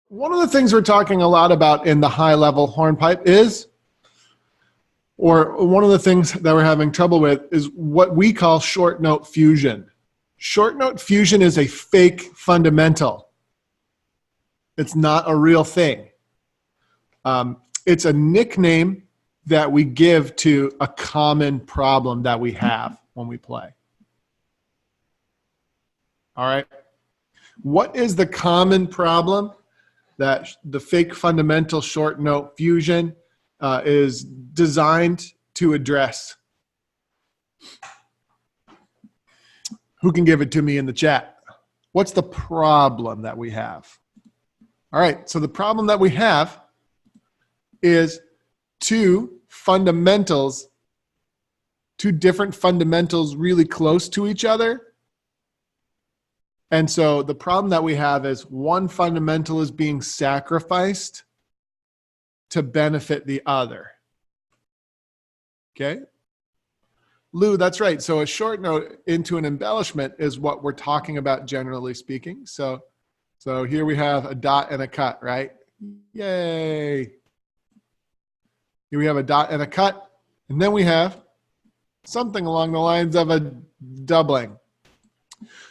One of the things we're talking a lot about in the high-level hornpipe is, or one of the things that we're having trouble with is what we call short note fusion. Short note fusion is a fake fundamental. It's not a real thing. It's a nickname that we give to a common problem that we have when we play. All right. What is the common problem that the fake fundamental short note fusion is designed to address? Who can give it to me in the chat? What's the problem that we have? All right, so the problem that we have is two different fundamentals really close to each other. And so the problem that we have is one fundamental is being sacrificed to benefit the other. Okay? Lou, that's right. So a short note into an embellishment is what we're talking about generally speaking. So here we have a dot and a cut, right? Yay. Here we have a dot and a cut. And then we have something along the lines of a doubling.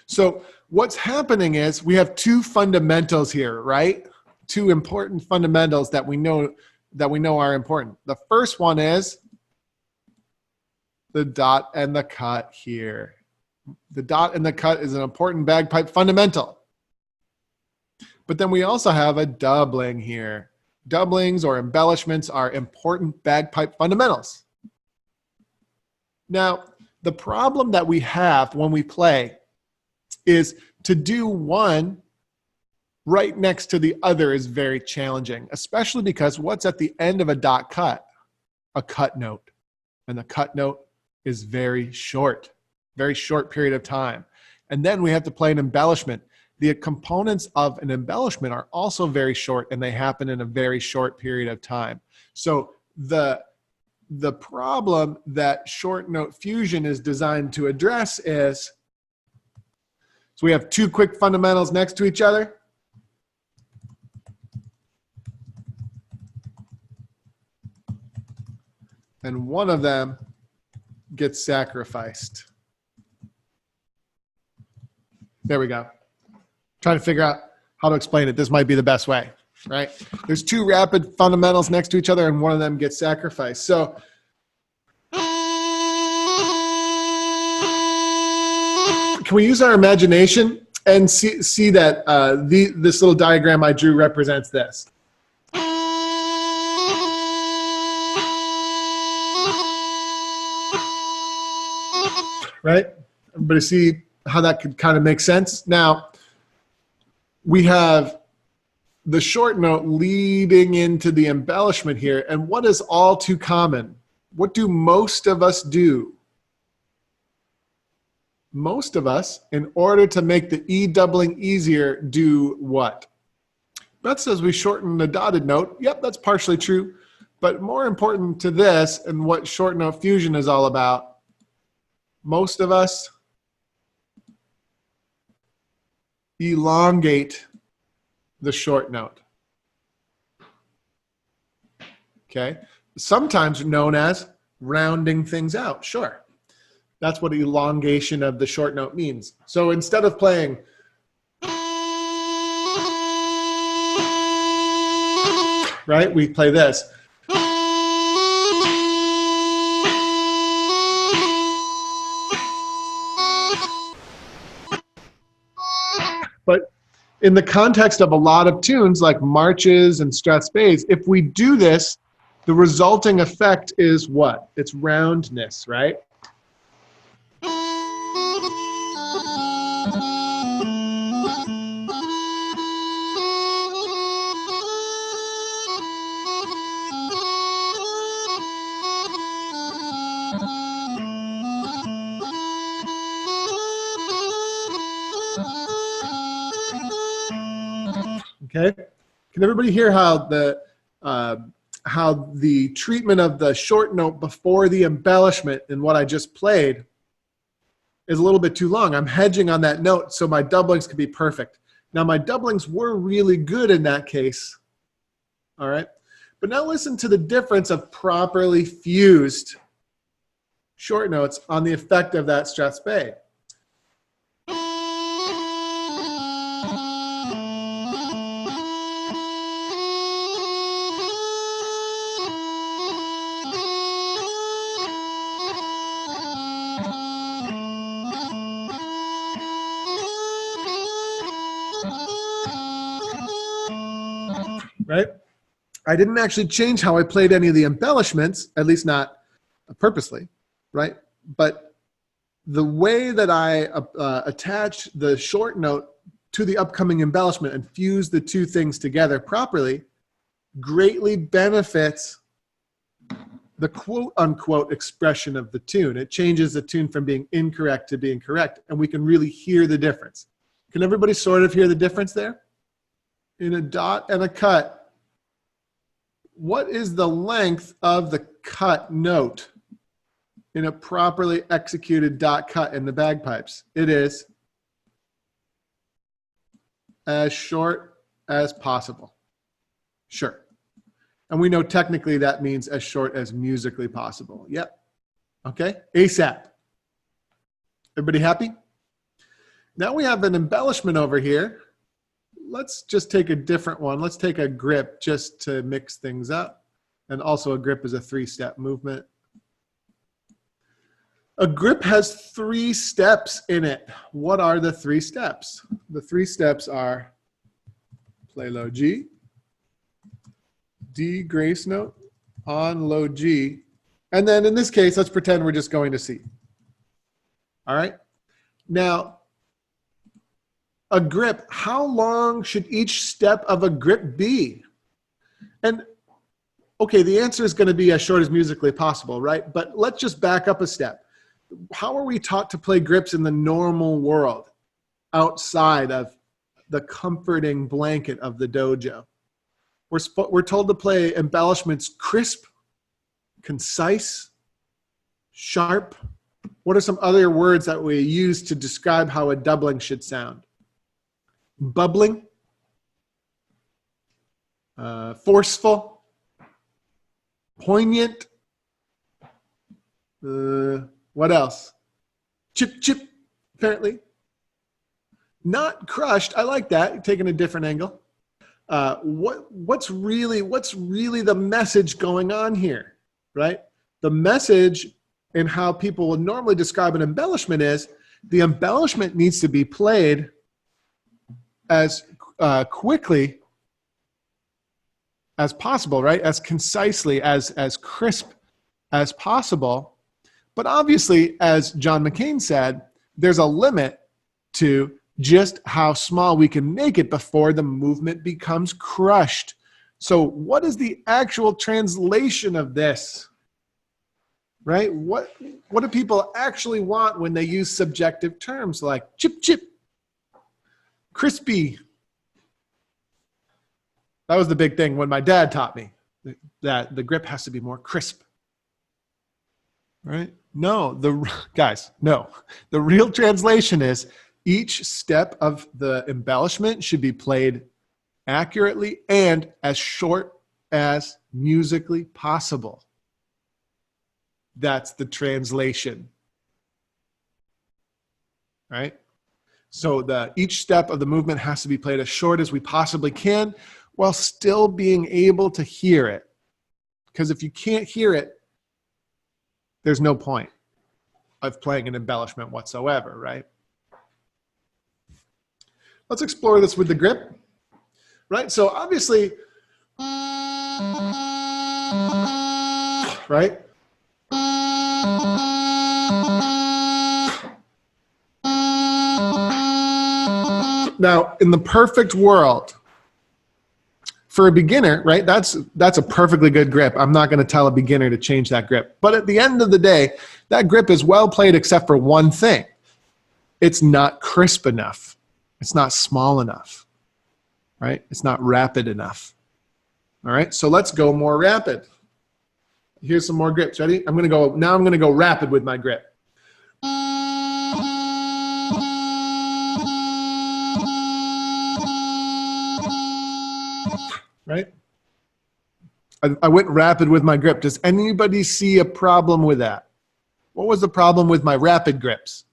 So what's happening is we have two fundamentals here, right? Two important fundamentals that we know are important. The first one is the dot and the cut here. The dot and the cut is an important bagpipe fundamental. But then we also have a doubling here. Doublings or embellishments are important bagpipe fundamentals. Now, the problem that we have when we play is to do one right next to the other is very challenging, especially because what's at the end of a dot cut? A cut note. And the cut note is very short period of time. And then we have to play an embellishment. The components of an embellishment are also very short and they happen in a very short period of time. So the problem that short note fusion is designed to address is, so we have two quick fundamentals next to each other. And one of them gets sacrificed. There we go. Trying to figure out how to explain it. This might be the best way, right? There's two rapid fundamentals next to each other and one of them gets sacrificed. So can we use our imagination and see that this little diagram I drew represents this? Right? Everybody see how that could kind of make sense? Now, we have the short note leading into the embellishment here. And what is all too common? What do most of us do? Most of us, in order to make the E doubling easier, do what? That says we shorten the dotted note. Yep, that's partially true. But more important to this and what short note fusion is all about, most of us elongate the short note. Okay? Sometimes known as rounding things out. Sure. That's what elongation of the short note means. So instead of playing right, we play this. But in the context of a lot of tunes like marches and Strathspeys, if we do this, the resulting effect is what? It's roundness, right? Okay, can everybody hear how the treatment of the short note before the embellishment in what I just played is a little bit too long? I'm hedging on that note so my doublings can be perfect. Now my doublings were really good in that case. All right. But now listen to the difference of properly fused short notes on the effect of that strathspey. Right? I didn't actually change how I played any of the embellishments, at least not purposely, right? But the way that I attached the short note to the upcoming embellishment and fuse the two things together properly greatly benefits the quote-unquote expression of the tune. It changes the tune from being incorrect to being correct, and we can really hear the difference. Can everybody sort of hear the difference there? In a dot and a cut, what is the length of the cut note in a properly executed dot cut in the bagpipes? It is as short as possible. Sure. And we know technically that means as short as musically possible. Yep. Okay. ASAP. Everybody happy? Now we have an embellishment over here. Let's just take a different one. Let's take a grip just to mix things up. And also a grip is a 3-step movement. A grip has 3 steps in it. What are the 3 steps? The 3 steps are play low G, D grace note, on low G, and then in this case, let's pretend we're just going to C. All right? Now, a grip, how long should each step of a grip be? And okay, the answer is going to be as short as musically possible, right? But let's just back up a step. How are we taught to play grips in the normal world outside of the comforting blanket of the dojo? We're told to play embellishments crisp, concise, sharp. What are some other words that we use to describe how a doubling should sound? Bubbling, forceful, poignant, what else? Chip, chip, apparently. Not crushed, I like that, taking a different angle. What's really the message going on here, right? The message in how people would normally describe an embellishment is the embellishment needs to be played as quickly as possible, right? As concisely, as crisp as possible. But obviously, as John McCain said, there's a limit to just how small we can make it before the movement becomes crushed. So what is the actual translation of this? Right? What do people actually want when they use subjective terms like chip, chip, crispy? That was the big thing when my dad taught me, that the grip has to be more crisp. Right? No, guys, no. The real translation is each step of the embellishment should be played accurately and as short as musically possible. That's the translation. Right? So each step of the movement has to be played as short as we possibly can while still being able to hear it. Because if you can't hear it, there's no point of playing an embellishment whatsoever, right? Let's explore this with the grip, right? So obviously, right? Now, in the perfect world, for a beginner, right, that's a perfectly good grip. I'm not going to tell a beginner to change that grip. But at the end of the day, that grip is well played except for one thing. It's not crisp enough. It's not small enough, right? It's not rapid enough. All right, so let's go more rapid. Here's some more grips. Ready? Now I'm going to go rapid with my grip. right? I went rapid with my grip. Does anybody see a problem with that? What was the problem with my rapid grips?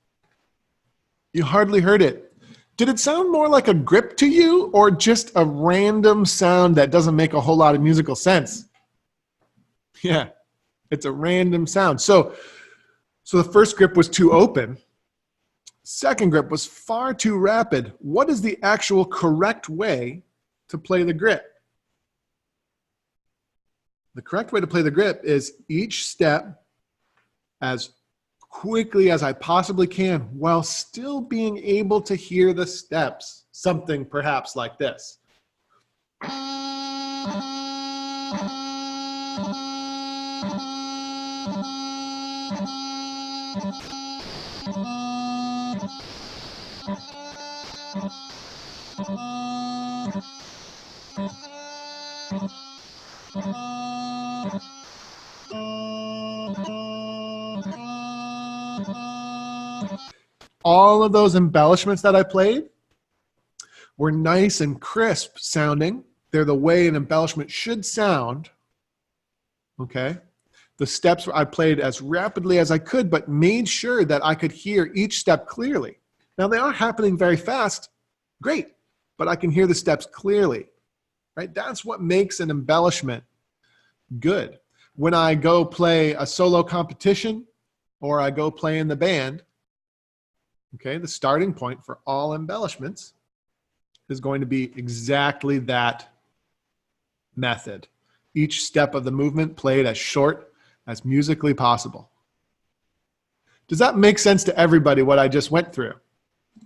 You hardly heard it. Did it sound more like a grip to you or just a random sound that doesn't make a whole lot of musical sense? Yeah, it's a random sound. So the first grip was too open. Second grip was far too rapid. What is the actual correct way to play the grip? The correct way to play the grip is each step as quickly as I possibly can while still being able to hear the steps. Something perhaps like this. All of those embellishments that I played were nice and crisp sounding. They're the way an embellishment should sound. Okay. The steps I played as rapidly as I could, but made sure that I could hear each step clearly. Now they aren't happening very fast. Great. But I can hear the steps clearly, right? That's what makes an embellishment good. When I go play a solo competition or I go play in the band, okay, the starting point for all embellishments is going to be exactly that method. Each step of the movement played as short as musically possible. Does that make sense to everybody, what I just went through?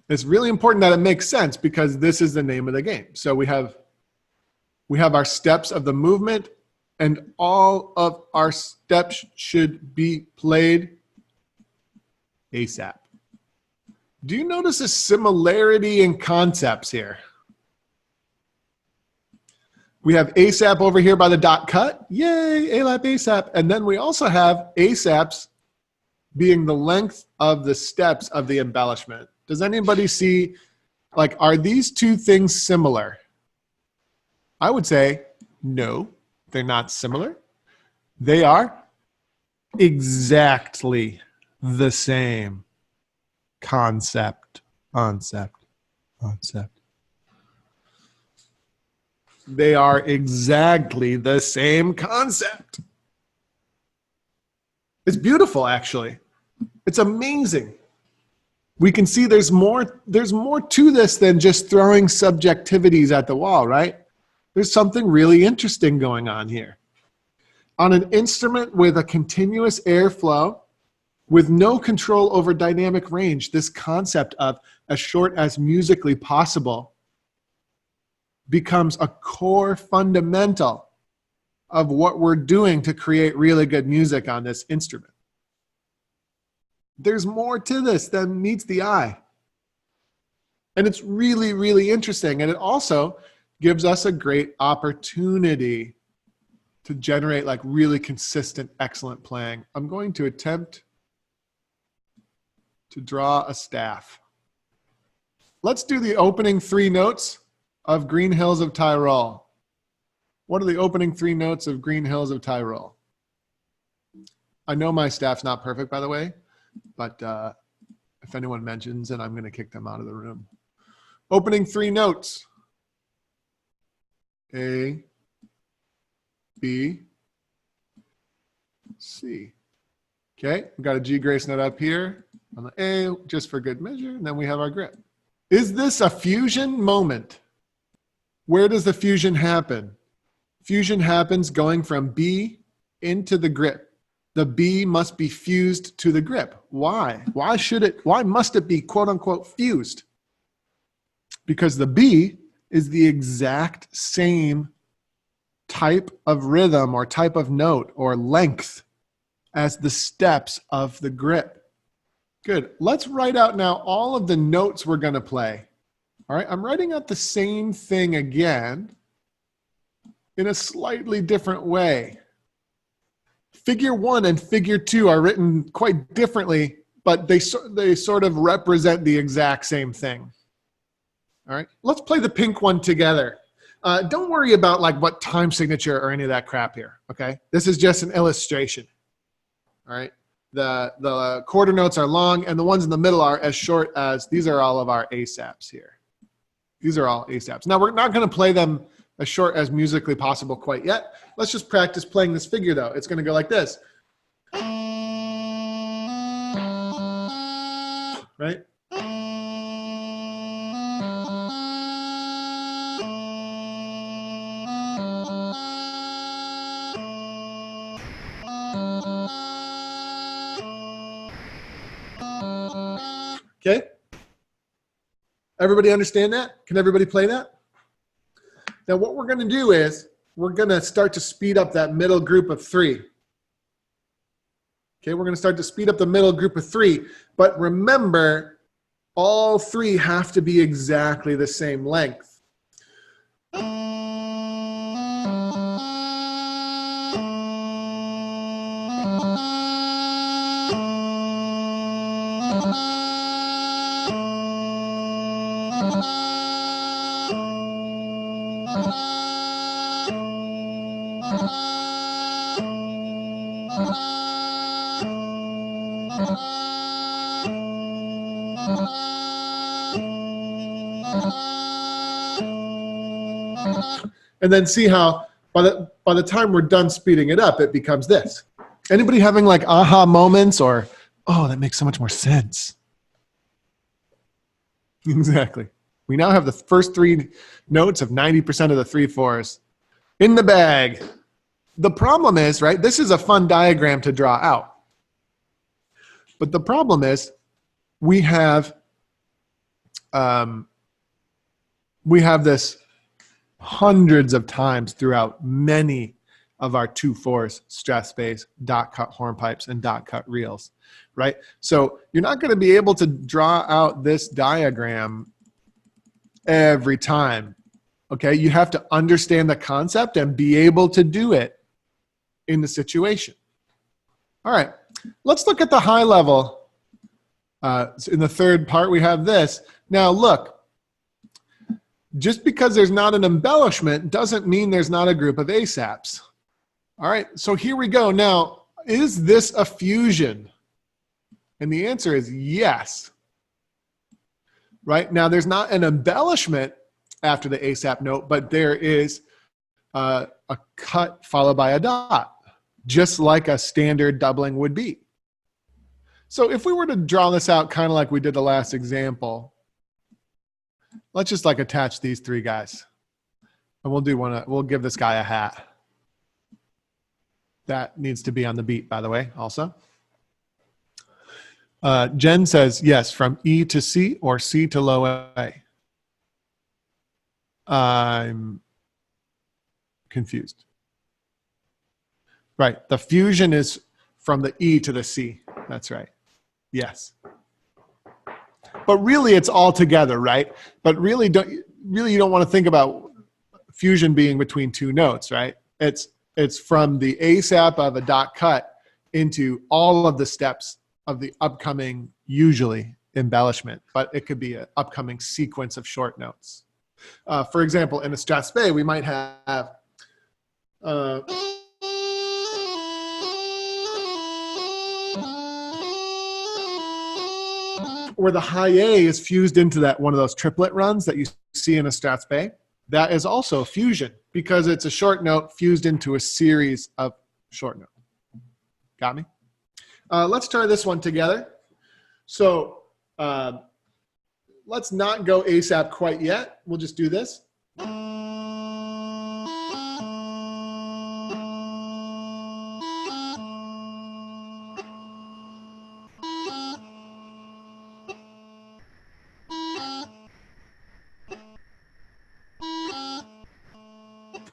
It's really important that it makes sense because this is the name of the game. So we have our steps of the movement, and all of our steps should be played ASAP. Do you notice a similarity in concepts here? We have ASAP over here by the dot cut. Yay, ALAP ASAP. And then we also have ASAPs being the length of the steps of the embellishment. Does anybody see, like, are these two things similar? I would say no, they're not similar. They are exactly the same concept. They are exactly the same concept. It's beautiful, actually. It's amazing. We can see there's more to this than just throwing subjectivities at the wall, right? There's something really interesting going on here. On an instrument with a continuous airflow, with no control over dynamic range, this concept of as short as musically possible becomes a core fundamental of what we're doing to create really good music on this instrument. There's more to this than meets the eye. And it's really, really interesting. And it also gives us a great opportunity to generate like really consistent, excellent playing. I'm going to attempt to draw a staff. Let's do the opening 3 notes of Green Hills of Tyrol. What are the opening 3 notes of Green Hills of Tyrol? I know my staff's not perfect, by the way, but if anyone mentions it, I'm going to kick them out of the room. Opening 3 notes. A, B, C. Okay, we've got a G grace note up here on the A, just for good measure, and then we have our grip. Is this a fusion moment? Where does the fusion happen? Fusion happens going from B into the grip. The B must be fused to the grip. Why? Why must it be quote unquote fused? Because the B is the exact same type of rhythm or type of note or length as the steps of the grip. Good. Let's write out now all of the notes we're going to play. All right, I'm writing out the same thing again in a slightly different way. Figure 1 and figure 2 are written quite differently, but they sort of represent the exact same thing. All right, let's play the pink one together. Don't worry about like what time signature or any of that crap here, okay? This is just an illustration, all right? The quarter notes are long, and the ones in the middle are as short as, these are all of our ASAPs here. These are all ASAPs. Now, we're not going to play them as short as musically possible quite yet. Let's just practice playing this figure, though. It's going to go like this. Right? Okay? Everybody understand that? Can everybody play that? Now what we're going to do is we're going to start to speed up that middle group of 3. Okay, we're going to start to speed up the middle group of 3. But remember, all 3 have to be exactly the same length. And then see how by the time we're done speeding it up, it becomes this. Anybody having like aha moments or, oh, that makes so much more sense? Exactly. We now have the first 3 notes of 90% of the 3/4 in the bag. The problem is, right, this is a fun diagram to draw out. But the problem is we have this hundreds of times throughout many of our 2/4 stress bass, dot cut hornpipes, and dot cut reels, right? So you're not going to be able to draw out this diagram every time, okay? You have to understand the concept and be able to do it in the situation. All right, let's look at the high level. In the third part, we have this. Now look, just because there's not an embellishment doesn't mean there's not a group of ASAPs. All right, so here we go. Now, is this a fusion? And the answer is yes. Right, now there's not an embellishment after the ASAP note, but there is a cut followed by a dot, just like a standard doubling would be. So if we were to draw this out kind of like we did the last example, let's just like attach these 3 guys. And we'll do one, we'll give this guy a hat. That needs to be on the beat, by the way, also. Jen says, yes, from E to C or C to low A. I'm confused. Right, the fusion is from the E to the C. That's right. Yes. But really it's all together, right? But really you don't want to think about fusion being between 2 notes, right? It's from the ASAP of a dot cut into all of the steps of the upcoming, usually, embellishment, but it could be an upcoming sequence of short notes. For example, in a stress bay, we might have where the high A is fused into that one of those triplet runs that you see in a Strats Bay. That is also fusion because it's a short note fused into a series of short notes. Got me? Let's try this one together. So let's not go ASAP quite yet. We'll just do this.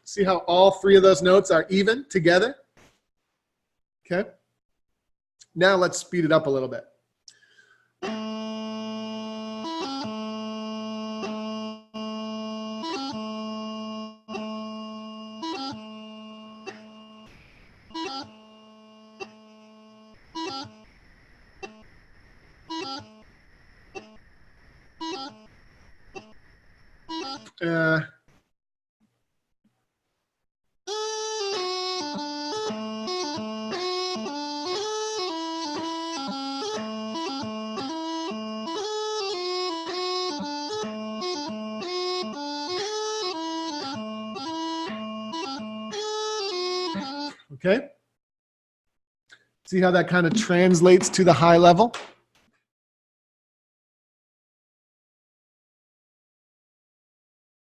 See how all 3 of those notes are even together? Okay. Now let's speed it up a little bit. Okay? See how that kind of translates to the high level?